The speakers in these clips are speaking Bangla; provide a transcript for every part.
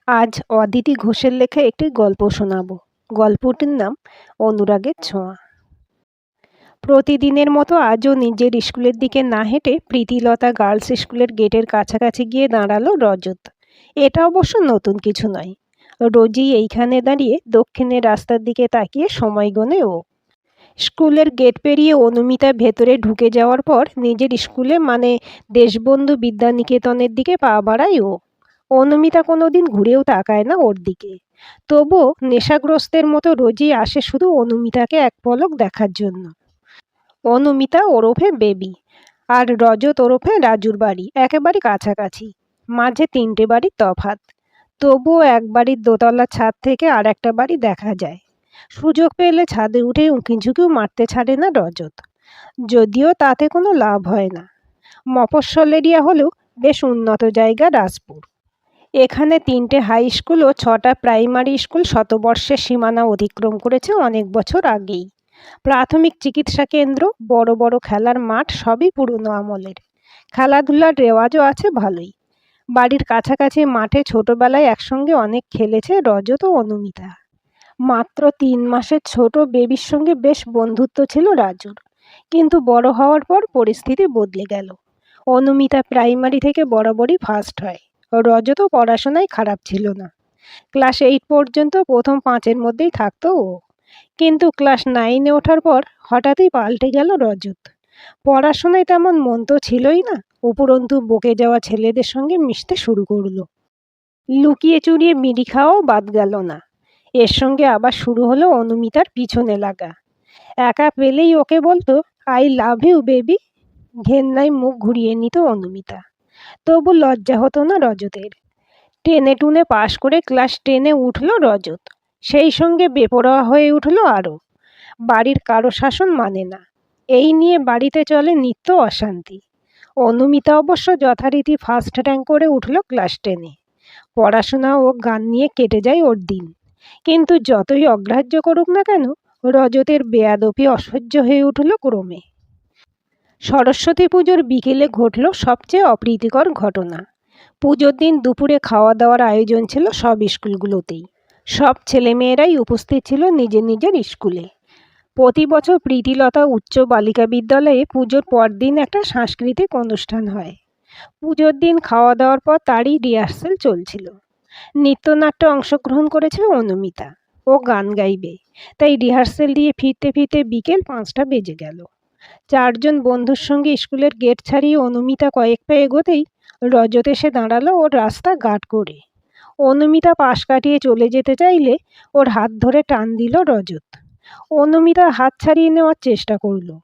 আজ অদিতি ঘোষের লেখা একটি গল্প শোনাব। গল্পটির নাম অনুরাগের ছোঁয়া। প্রতিদিনের মতো আজও নিজের স্কুলের দিকে না হেঁটে প্রীতিলতা গার্লস স্কুলের গেটের কাছাকাছি গিয়ে দাঁড়ালো রজত। এটা অবশ্য নতুন কিছু নয়। রোজই এইখানে দাঁড়িয়ে দক্ষিণের রাস্তার দিকে তাকিয়ে সময় গোনে ও। স্কুলের গেট পেরিয়ে অনুমিতা ভেতরে ঢুকে যাওয়ার পর নিজের স্কুলে মানে দেশবন্ধু বিদ্যানিকেতনের দিকে পা বাড়ায় ও। অনুমিতা কোনোদিন ঘুরেও তাকায় না ওর দিকে। তবুও নেশাগ্রস্তের মতো রোজই আসে শুধু অনুমিতাকে এক পলক দেখার জন্য। অনুমিতা ওরফে বেবি আর রজত ওরফে রাজুর বাড়ি একেবারে কাছাকাছি, মাঝে 3টে বাড়ির তফাৎ। তবুও এক বাড়ির দোতলা ছাদ থেকে আর একটা বাড়ি দেখা যায়। সুযোগ পেলে ছাদে উঠে উঁকিঝুঁকিও মারতে ছাড়ে না রজত, যদিও তাতে কোনো লাভ হয় না। মফস্বল এরিয়া হলেও বেশ উন্নত জায়গা রাজপুর। এখানে 3টে হাই স্কুল ও 6টা প্রাইমারি স্কুল শতবর্ষের সীমানা অতিক্রম করেছে অনেক বছর আগেই। প্রাথমিক চিকিৎসা কেন্দ্র, বড় বড় খেলার মাঠ সবই পুরনো আমলের। খেলাধুলার রেওয়াজও আছে ভালোই। বাড়ির কাছাকাছি মাঠে ছোটবেলায় একসঙ্গে অনেক খেলেছে রজত ও অনুমিতা। মাত্র 3 মাসের ছোট বেবির সঙ্গে বেশ বন্ধুত্ব ছিল রাজুর, কিন্তু বড় হওয়ার পর পরিস্থিতি বদলে গেল। অনুমিতা প্রাইমারি থেকে বরাবরই ফার্স্ট হয়। রজতও পড়াশোনায় খারাপ ছিল না। ক্লাস 8 পর্যন্ত প্রথম 5-এর মধ্যেই থাকতো ও। কিন্তু ক্লাস 9-এ ওঠার পর হঠাৎই পাল্টে গেল রজত। পড়াশোনায় তেমন মন তো ছিলই না, উপরন্তু বকে যাওয়া ছেলেদের সঙ্গে মিশতে শুরু করলো। লুকিয়ে চুরিয়ে বিড়ি খাওয়াও বাদ গেল না। এর সঙ্গে আবার শুরু হলো অনুমিতার পিছনে লাগা। একা পেলেই ওকে বলতো, আই লাভ ইউ বেবি। ঘেন্নায় মুখ ঘুরিয়ে নিত অনুমিতা। তবু লজ্জা হতো না রজতের। টেনে টুনে পাশ করে ক্লাস 10-এ উঠল রজত। সেই সঙ্গে বেপরোয়া হয়ে উঠল আরও। বাড়ির কারো শাসন মানে না, এই নিয়ে বাড়িতে চলে নিত্য অশান্তি। অনুমিতা অবশ্য যথারীতি ফার্স্ট র্যাঙ্ক করে উঠল ক্লাস 10-এ। পড়াশোনা ও গান নিয়ে কেটে যায় ওর দিন। কিন্তু যতই অগ্রাহ্য করুক না কেন, রজতের বেয়াদপি অসহ্য হয়ে উঠল ক্রমে। সরস্বতী পুজোর বিকেলে ঘটল সবচেয়ে অপ্রীতিকর ঘটনা। পুজোর দিন দুপুরে খাওয়া দাওয়ার আয়োজন ছিল সব স্কুলগুলোতেই। সব ছেলেমেয়েরাই উপস্থিত ছিল নিজের নিজের স্কুলে। প্রতি বছর প্রীতিলতা উচ্চ বালিকা বিদ্যালয়ে পুজোর পরদিন একটা সাংস্কৃতিক অনুষ্ঠান হয়। পুজোর দিন খাওয়া দাওয়ার পর তারই রিহার্সেল চলছিল। নৃত্যনাট্যে অংশগ্রহণ করেছে অনুমিতা। ও গান গাইবে, তাই রিহার্সেল দিয়ে ফিরতে ফিরতে বিকেল 5টা বেজে গেল। 4জন বন্ধুর সঙ্গে স্কুলের গেট ছাড়িয়ে অনুমিতা কয়েক পা এগোতেই রজত এসে দাঁড়ালো ওর রাস্তা গার্ড করে। অনুমিতা পাশ কাটিয়ে চলে যেতে চাইলে ওর হাত ধরে টান দিল রজত। অনুমিতা হাত ছাড়িয়ে নেওয়ার চেষ্টা করলো,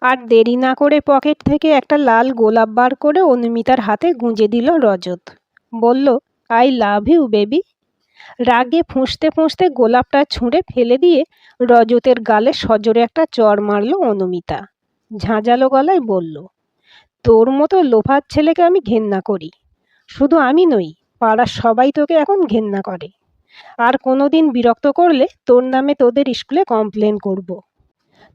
আর দেরি না করে পকেট থেকে একটা লাল গোলাপ বার করে অনুমিতার হাতে গুঁজে দিল রজত। বলল, আই লাভ ইউ বেবি। রাগে ফুঁসতে ফুঁসতে গোলাপটা ছুঁড়ে ফেলে দিয়ে রজতের গালে সজোরে একটা চড় মারল অনুমিতা। ঝাঁঝালো গলায় বলল, তোর মতো লোফার ছেলেকে আমি ঘেন্না করি। শুধু আমি নই, পাড়ার সবাই তোকে এখন ঘেন্না করে। আর কোনোদিন বিরক্ত করলে তোর নামে তোদের স্কুলে কমপ্লেন করব।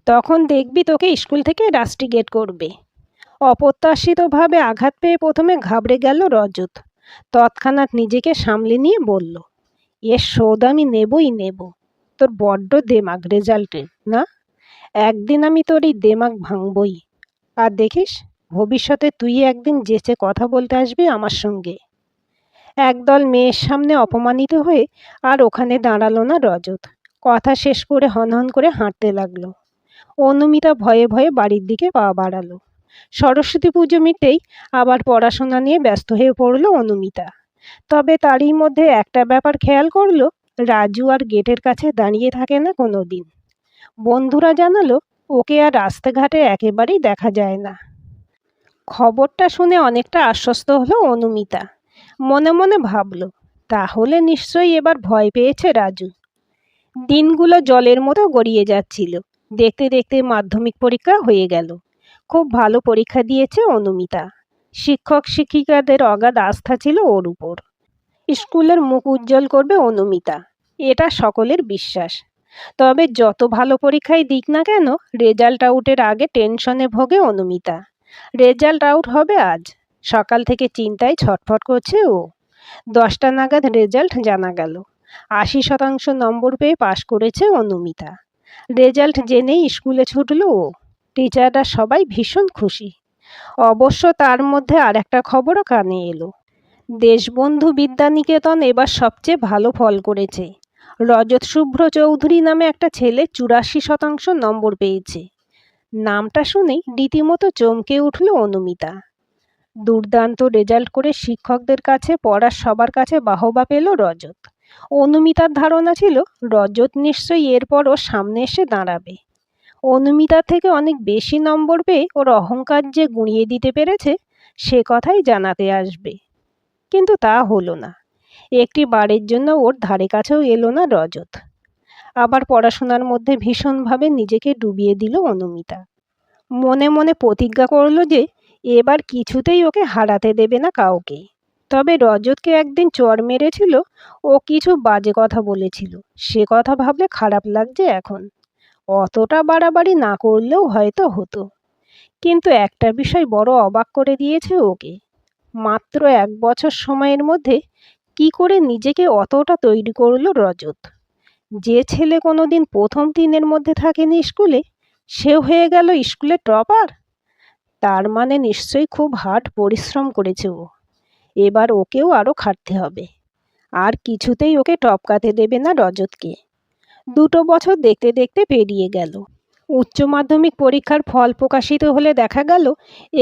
তখন দেখবি তোকে স্কুল থেকে রাস্টিকেট করবে। অপ্রত্যাশিতভাবে আঘাত পেয়ে প্রথমে ঘাবড়ে গেল রজত। তৎক্ষণাৎ নিজেকে সামলে নিয়ে বলল, এর শোধ আমি নেবই নেব। তোর বড্ড দেমাগ রেজাল্টের না? একদিন আমি তোর এই দেমাগ ভাঙবই। আর দেখিস, ভবিষ্যতে তুই একদিন যেচে কথা বলতে আসবি আমার সঙ্গে। একদল মেয়ের সামনে অপমানিত হয়ে আর ওখানে দাঁড়ালো না রজত। কথা শেষ করে হনহন করে হাঁটতে লাগলো। অনুমিতা ভয়ে ভয়ে বাড়ির দিকে পা বাড়ালো। সরস্বতী পুজো মিটেই আবার পড়াশোনা নিয়ে ব্যস্ত হয়ে পড়ল অনুমিতা। তবে তারই মধ্যে একটা ব্যাপার খেয়াল করলো, রাজু আর গেটের কাছে দাঁড়িয়ে থাকে না কোনো দিন। বন্ধুরা জানালো, ওকে আর রাস্তাঘাটে একেবারেই দেখা যায় না। খবরটা শুনে অনেকটা আশ্বস্ত হলো অনুমিতা। মনে মনে ভাবল, তাহলে নিশ্চয়ই এবার ভয় পেয়েছে রাজু। দিনগুলো জলের মতো গড়িয়ে যাচ্ছিল। দেখতে দেখতে মাধ্যমিক পরীক্ষা হয়ে গেল। খুব ভালো পরীক্ষা দিয়েছে অনুমিতা। শিক্ষক শিক্ষিকাদের অগাধ আস্থা ছিল ওর উপর। স্কুলের মুখ উজ্জ্বল করবে অনুমিতা, এটা সকলের বিশ্বাস। তবে যত ভালো পরীক্ষায় দিক না কেন, রেজাল্ট আউটের আগে টেনশনে ভোগে অনুমিতা। রেজাল্ট আউট হবে আজ। সকাল থেকে চিন্তায় ছটফট করছে ও। 10টা নাগাদ রেজাল্ট জানা গেল। 80% নম্বর পেয়ে পাশ করেছে অনুমিতা। রেজাল্ট জেনেই স্কুলে ছুটল ও। টিচাররা সবাই ভীষণ খুশি। অবশ্য তার মধ্যে আর একটা খবরও কানে এলো। দেশবন্ধু বিদ্যানিকেতন এবার সবচেয়ে ভালো ফল করেছে। রজত শুভ্র চৌধুরী নামে একটা ছেলে 84% নম্বর পেয়েছে। নামটা শুনেই রীতিমতো চমকে উঠল অনুমিতা। দুর্দান্ত রেজাল্ট করে শিক্ষকদের কাছে পড়ার সবার কাছে বাহবা পেল রজত। অনুমিতার ধারণা ছিল রজত নিশ্চয়ই এরপরও সামনে এসে দাঁড়াবে। অনুমিতার থেকে অনেক বেশি নম্বর পেয়ে ওর অহংকার যে গুঁড়িয়ে দিতে পেরেছে সে কথাই জানাতে আসবে। কিন্তু তা হলো না। একটি বারের জন্য ওর ধারে কাছেও এলো না রজত। আবার পড়াশোনার মধ্যে ভীষণভাবে নিজেকে ডুবিয়ে দিল অনুমিতা। মনে মনে প্রতিজ্ঞা করল যে এবার কিছুতেই ওকে হারাতে দেবে না কাউকে। তবে রজতকে একদিন চড় মেরেছিল, ও কিছু বাজে কথা বলেছিল, সে কথা ভাবলে খারাপ লাগছে এখন। অতটা বাড়াবাড়ি না করলেও হয়তো হতো। কিন্তু একটা বিষয় বড় অবাক করে দিয়েছে ওকে। মাত্র 1 বছর সময়ের মধ্যে কি করে নিজেকে অতটা তৈরি করলো রজত। যে ছেলে কোনোদিন প্রথম 3-এর মধ্যে থাকেনি স্কুলে, সে হয়ে গেল স্কুলে টপার। তার মানে নিশ্চয়ই খুব হার্ড পরিশ্রম করেছে ও। এবার ওকেও আরও খাটতে হবে। আর কিছুতেই ওকে টপকাতে দেবে না রজতকে। 2 বছর দেখতে দেখতে পেরিয়ে গেল। উচ্চ মাধ্যমিক পরীক্ষার ফল প্রকাশিত হলে দেখা গেল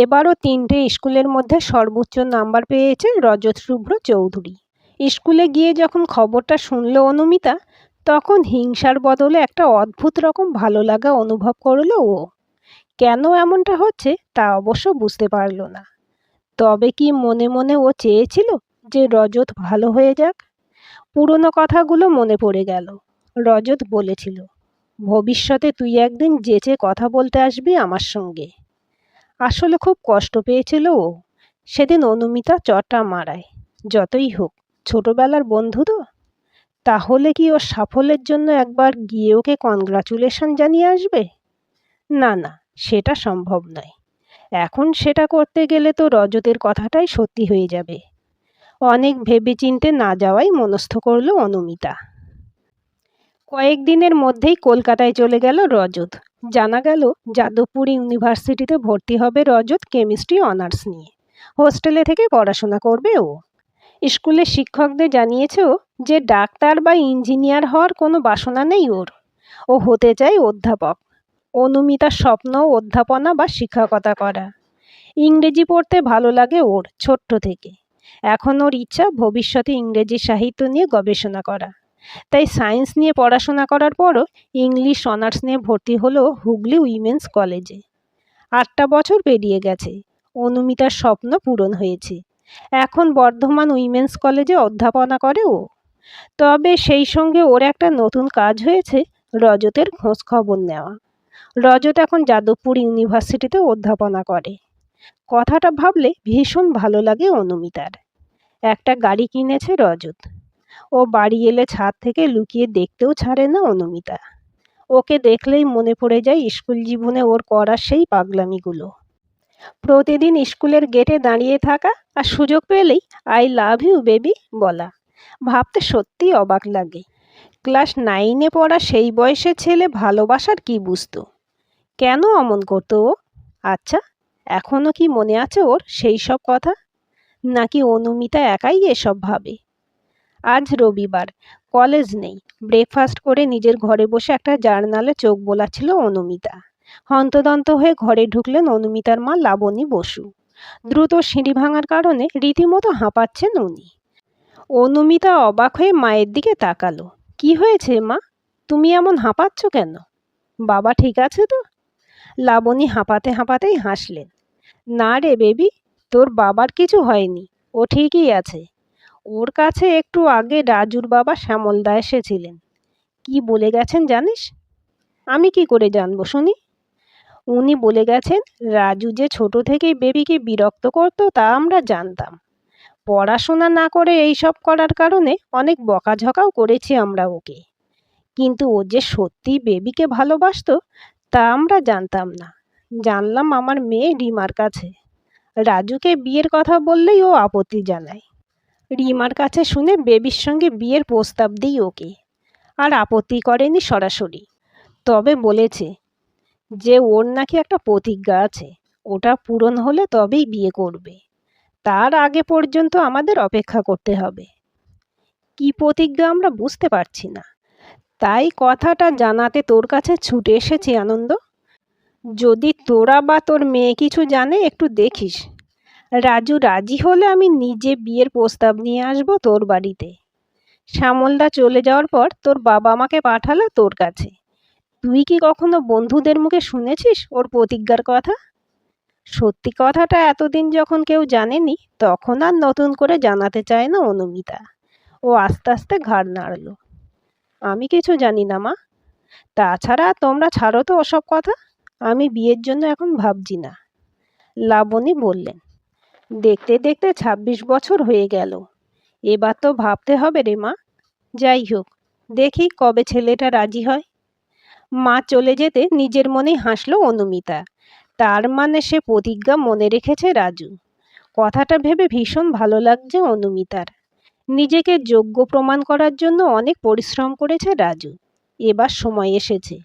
এবারও 3টে স্কুলের মধ্যে সর্বোচ্চ নাম্বার পেয়েছে রজত শুভ্র চৌধুরী। স্কুলে গিয়ে যখন খবরটা শুনল অনুমিতা, তখন হিংসার বদলে একটা অদ্ভুত রকম ভালো লাগা অনুভব করলো ও। কেন এমনটা হচ্ছে তা অবশ্য বুঝতে পারল না। তবে কি মনে মনে ও চেয়েছিল যে রজত ভালো হয়ে যাক? পুরনো কথাগুলো মনে পড়ে গেল। রজত বলেছিল, ভবিষ্যতে তুই একদিন যেচে কথা বলতে আসবি আমার সঙ্গে। আসলে খুব কষ্ট পেয়েছিল ও সেদিন অনুমিতা চটা মারায়। যতই হোক ছোটবেলার বন্ধু তো। তাহলে কি ওর সাফল্যের জন্য একবার গিয়ে ওকে কনগ্রাচুলেশন জানিয়ে আসবে? না না, সেটা সম্ভব নয়। এখন সেটা করতে গেলে তো রজতের কথাটাই সত্যি হয়ে যাবে। অনেক ভেবেচিন্তে না যাওয়াই মনস্থ করল অনুমিতা। কয়েকদিনের মধ্যেই কলকাতায় চলে গেল রজত। জানা গেল যাদবপুর ইউনিভার্সিটিতে ভর্তি হবে রজত কেমিস্ট্রি অনার্স নিয়ে। হোস্টেলে থেকে পড়াশোনা করবে ও। স্কুলের শিক্ষকদের জানিয়েছে ও যে ডাক্তার বা ইঞ্জিনিয়ার হওয়ার কোনো বাসনা নেই ওর। ও হতে চায় অধ্যাপক। অনুমিতার স্বপ্ন অধ্যাপনা বা শিক্ষকতা করা। ইংরেজি পড়তে ভালো লাগে ওর ছোট্ট থেকে। এখন ওর ইচ্ছা ভবিষ্যতে ইংরেজি সাহিত্য নিয়ে গবেষণা করা। তাই সায়েন্স নিয়ে পড়াশোনা করার পরও ইংলিশ অনার্স নিয়ে ভর্তি হলো হুগলি উইমেন্স কলেজে। 8টা বছর পেরিয়ে গেছে। অনুমিতার স্বপ্ন পূরণ হয়েছে। এখন বর্ধমান উইমেন্স কলেজে অধ্যাপনা করে ও। তবে সেই সঙ্গে ওর একটা নতুন কাজ হয়েছে, রজতের খোঁজ খবর নেওয়া। রজত এখন যাদবপুর ইউনিভার্সিটিতে অধ্যাপনা করে। কথাটা ভাবলে ভীষণ ভালো লাগে অনুমিতার। একটা গাড়ি কিনেছে রজত। ও বাড়ি এলে ছাদ থেকে লুকিয়ে দেখতেও ছাড়ে না অনুমিতা। ওকে দেখলেই মনে পড়ে যায় স্কুল জীবনে ওর করা সেই পাগলামিগুলো। প্রতিদিন স্কুলের গেটে দাঁড়িয়ে থাকা আর সুযোগ পেলেই আই লাভ ইউ বেবি বলা। ভাবতে সত্যিই অবাক লাগে। ক্লাস 9-এ পড়া সেই বয়সের ছেলে ভালোবাসার কি বুঝতো? কেন অমন করতো ও? আচ্ছা, এখনো কি মনে আছে ওর সেই সব কথা? নাকি অনুমিতা একাই এসব ভাবে? আজ রবিবার, কলেজ নেই। ব্রেকফাস্ট করে নিজের ঘরে বসে একটা জার্নালে চোখ বোলাচ্ছিল অনুমিতা। হন্তদন্ত হয়ে ঘরে ঢুকলেন অনুমিতার মা লাবণী বসু। দ্রুত সিঁড়ি ভাঙার কারণে রীতিমতো হাঁপাচ্ছেন উনি। অনুমিতা অবাক হয়ে মায়ের দিকে তাকালো। কি হয়েছে মা? তুমি এমন হাঁপাচ্ছ কেন? বাবা ঠিক আছে তো? লাবণী হাঁপাতে হাঁপাতেই হাসলেন। না রে বেবি, তোর বাবার কিছু হয়নি, ও ঠিকই আছে। ওর কাছে একটু আগে রাজুর বাবা শ্যামলদা এসেছিলেন। কি বলে গেছেন জানিস? আমি কি করে জানবো শুনি? উনি বলে গেছেন রাজু যে ছোট থেকেই বেবিকে বিরক্ত করতো তা আমরা জানতাম। পড়াশোনা না করে এইসব করার কারণে অনেক বকাঝকাও করেছি আমরা ওকে। কিন্তু ও যে সত্যি বেবিকে ভালোবাসতো তা আমরা জানতাম না। জানলাম আমার মেয়ে রিমার কাছে। রাজুকে বিয়ের কথা বললেই ও আপত্তি জানায়। রিমার কাছে শুনে বেবির সঙ্গে বিয়ের প্রস্তাব দিই ওকে, আর আপত্তি করেনি সরাসরি। তবে বলেছে যে ওর নাকি একটা প্রতিজ্ঞা আছে, ওটা পূরণ হলে তবেই বিয়ে করবে। তার আগে পর্যন্ত আমাদের অপেক্ষা করতে হবে। কি প্রতিজ্ঞা আমরা বুঝতে পারছি না, তাই কথাটা জানাতে তোর কাছে ছুটে এসেছি আনন্দ। যদি তোরা বা তোর মেয়ে কিছু জানে একটু দেখিস। রাজু রাজি হলে আমি নিজে বিয়ের প্রস্তাব নিয়ে আসবো তোর বাড়িতে। শ্যামলদা চলে যাওয়ার পর তোর বাবা আমাকে পাঠালো তোর কাছে। তুই কি কখনো বন্ধুদের মুখে শুনেছিস ওর প্রতিজ্ঞার কথা? সত্যি কথাটা এতদিন যখন কেউ জানেনি, তখন আর নতুন করে জানাতে চায় না অনুমিতা। ও আস্তে আস্তে ঘাড় নাড়ল। আমি কিছু জানি না মা। তাছাড়া তোমরা ছাড়ো তো ওসব কথা। আমি বিয়ের জন্য এখন ভাবছি না। লাবণী বললেন, দেখতে দেখতে ২৬ বছর হয়ে গেল। এবার তো ভাবতে হবে রে মা। যাই হোক, দেখি কবে ছেলেটা রাজি হয়। মা চলে যেতে নিজের মনেই হাসল অনুমিতা। তার মানে সে প্রতিজ্ঞা মনে রেখেছে রাজু। কথাটা ভেবে ভীষণ ভালো লাগছে অনুমিতার। নিজেকে যোগ্য প্রমাণ করার জন্য অনেক পরিশ্রম করেছে রাজু। এবার সময় এসেছে,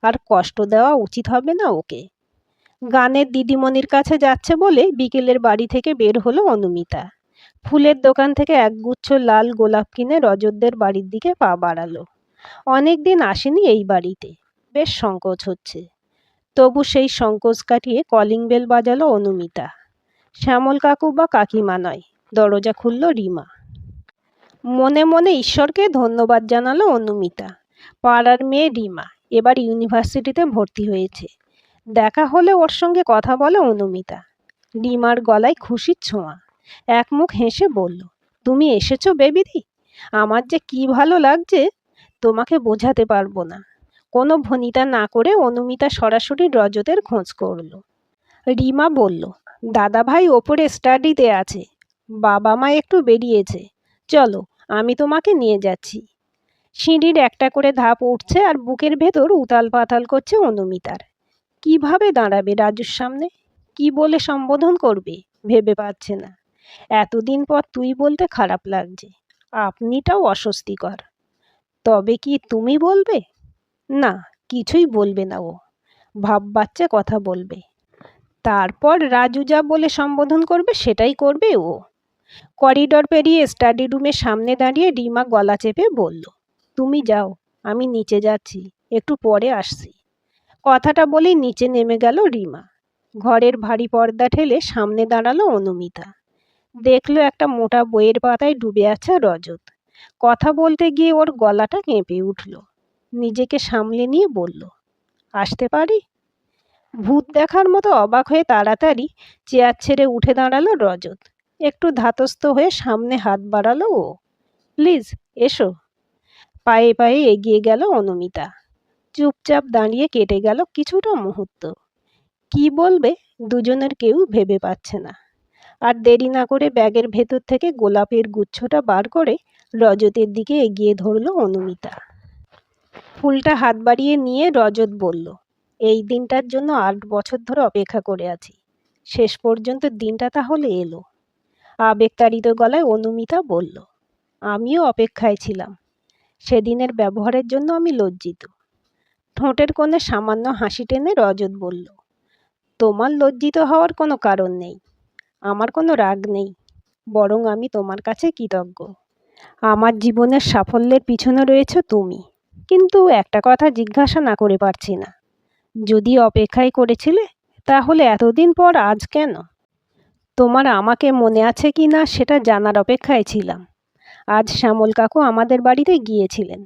আর কষ্ট দেওয়া উচিত হবে না ওকে। গানের দিদিমণির কাছে যাচ্ছে বলে বিকেলের বাড়ি থেকে বের হলো অনুমিতা। ফুলের দোকান থেকে একগুচ্ছ লাল গোলাপ কিনে রজতদের বাড়ির দিকে পা বাড়ালো। অনেকদিন আসেনি এই বাড়িতে, বেশ সংকোচ হচ্ছে। তবু সেই সংকোচ কাটিয়ে কলিং বেল বাজালো অনুমিতা। শ্যামল কাকু বা কাকিমা নয়, দরজা খুলল রিমা। মনে মনে ঈশ্বরকে ধন্যবাদ জানালো অনুমিতা। পাড়ার মেয়ে রিমা এবার ইউনিভার্সিটিতে ভর্তি হয়েছে। দেখা হলে ওর সঙ্গে কথা বলে অনুমিতা। রিমার গলায় খুশির ছোঁয়া। এক মুখ হেসে বলল, তুমি এসেছো বেবিদি? আমার যে কি ভালো লাগছে, তোমাকে বোঝাতে পারবো না। কোনো ভনিতা না করে অনুমিতা সরাসরি রজতের খোঁজ করল। রিমা বলল, দাদা ভাই ওপরে স্টাডিতে আছে, বাবা মা একটু বেরিয়েছে, চলো আমি তোমাকে নিয়ে যাচ্ছি। সিঁড়ির একটা করে ধাপ উঠছে আর বুকের ভেতর উতাল পাতাল করছে অনুমিতার। কিভাবে দাঁড়াবে রাজুর সামনে? কি বলে সম্বোধন করবে ভেবে পাচ্ছে না। এতদিন পর তুই বলতে খারাপ লাগছে, আপনিটাও অস্বস্তিকর। তবে কি তুমি বলবে? না, কিছুই বলবে না ও। ভাব বাচ্চা কথা বলবে। তারপর রাজু যা বলে সম্বোধন করবে সেটাই করবে ও। করিডর পেরিয়ে স্টাডি রুমের সামনে দাঁড়িয়ে রিমা গলা চেপে বলল, তুমি যাও, আমি নিচে যাচ্ছি, একটু পরে আসছি। কথাটা বলেই নিচে নেমে গেল রিমা। ঘরের ভারী পর্দা ঠেলে সামনে দাঁড়ালো অনুমিতা। দেখলো একটা মোটা বইয়ের পাতায় ডুবে আছে রজত। কথা বলতে গিয়ে ওর গলাটা কেঁপে উঠল। নিজেকে সামলে নিয়ে বলল, আসতে পারি? ভূত দেখার মতো অবাক হয়ে তাড়াতাড়ি চেয়ার ছেড়ে উঠে দাঁড়ালো রজত। একটু ধাতস্থ হয়ে সামনে হাত বাড়ালো ও। প্লিজ এসো। পায়ে পায়ে এগিয়ে গেল অনুমিতা। চুপচাপ দাঁড়িয়ে কেটে গেল কিছুটা মুহূর্ত। কি বলবে দুজনের কেউ ভেবে পাচ্ছে না। আর দেরি না করে ব্যাগের ভেতর থেকে গোলাপের গুচ্ছটা বার করে রজতের দিকে এগিয়ে ধরল অনুমিতা। ফুলটা হাত বাড়িয়ে নিয়ে রজত বলল, এই দিনটার জন্য ৮ বছর ধরে অপেক্ষা করে আছি, শেষ পর্যন্ত দিনটা তাহলে এলো। আবেগতাড়িত গলায় অনুমিতা বলল, আমিও অপেক্ষায় ছিলাম। সেদিনের ব্যবহারের জন্য আমি লজ্জিত। ঠোঁটের কোণে সামান্য হাসি টেনে রজত বলল, তোমার লজ্জিত হওয়ার কোনো কারণ নেই। আমার কোনো রাগ নেই, বরং আমি তোমার কাছে কৃতজ্ঞ। আমার জীবনের সাফল্যের পিছনে রয়েছে তুমি। কিন্তু একটা কথা জিজ্ঞাসা না করে পারছি না, যদি অপেক্ষাই করেছিলে তাহলে এতদিন পর আজ কেন? তোমার আমাকে মনে আছে কি না সেটা জানার অপেক্ষায় ছিলাম। আজ শ্যামল কাকু আমাদের বাড়িতে গিয়েছিলেন।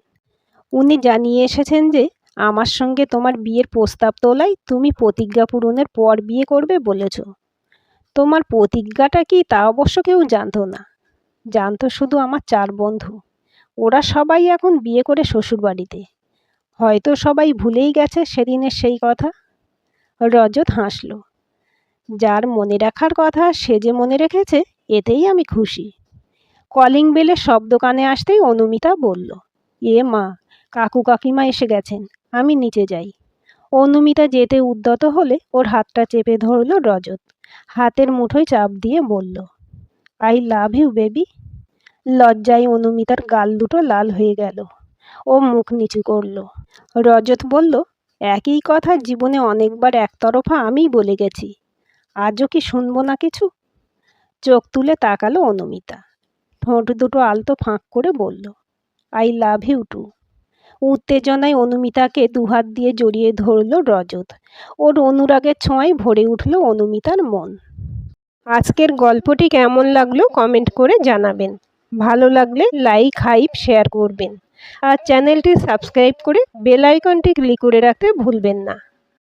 উনি জানিয়ে এসেছেন যে আমার সঙ্গে তোমার বিয়ের প্রস্তাব তোলায় তুমি প্রতিজ্ঞা পূরণের পর বিয়ে করবে বলেছ। তোমার প্রতিজ্ঞাটা কি তা অবশ্য কেউ জানতো না। জানতো শুধু আমার 4 বন্ধু। ওরা সবাই এখন বিয়ে করে শ্বশুরবাড়িতে। হয়তো সবাই ভুলেই গেছে সেদিনের সেই কথা। রজত হাসল। যার মনে রাখার কথা সে যে মনে রেখেছে, এতেই আমি খুশি। কলিং বেলের শব্দ কানে আসতেই অনুমিতা বলল, এ মা, কাকু কাকিমা এসে গেছেন, আমি নিচে যাই। অনুমিতা যেতে উদ্যত হলে ওর হাতটা চেপে ধরল রজত। হাতের মুঠোয় চাপ দিয়ে বলল, আই লাভ ইউ বেবি। লজ্জায় অনুমিতার গাল দুটো লাল হয়ে গেল। ও মুখ নিচু করল। রজত বলল, একই কথা জীবনে অনেকবার একতরফা আমিই বলে গেছি, আজও কি শুনবো না কিছু? চোখ তুলে তাকালো অনুমিতা। ঠোঁট দুটো আলতো ফাঁক করে বলল, আই লাভ ইউ টু। উত্তেজনায় অনুমিতাকে দুহাত দিয়ে জড়িয়ে ধরল রজত। ওর অনুরাগের ছোঁয়ায় ভরে উঠল অনুমিতার মন। আজকের গল্পটি কেমন লাগলো কমেন্ট করে জানাবেন। ভালো লাগলে লাইক, হাইপ, শেয়ার করবেন। আর চ্যানেলটি সাবস্ক্রাইব করে বেল আইকনটি ক্লিক করে রাখতে ভুলবেন না।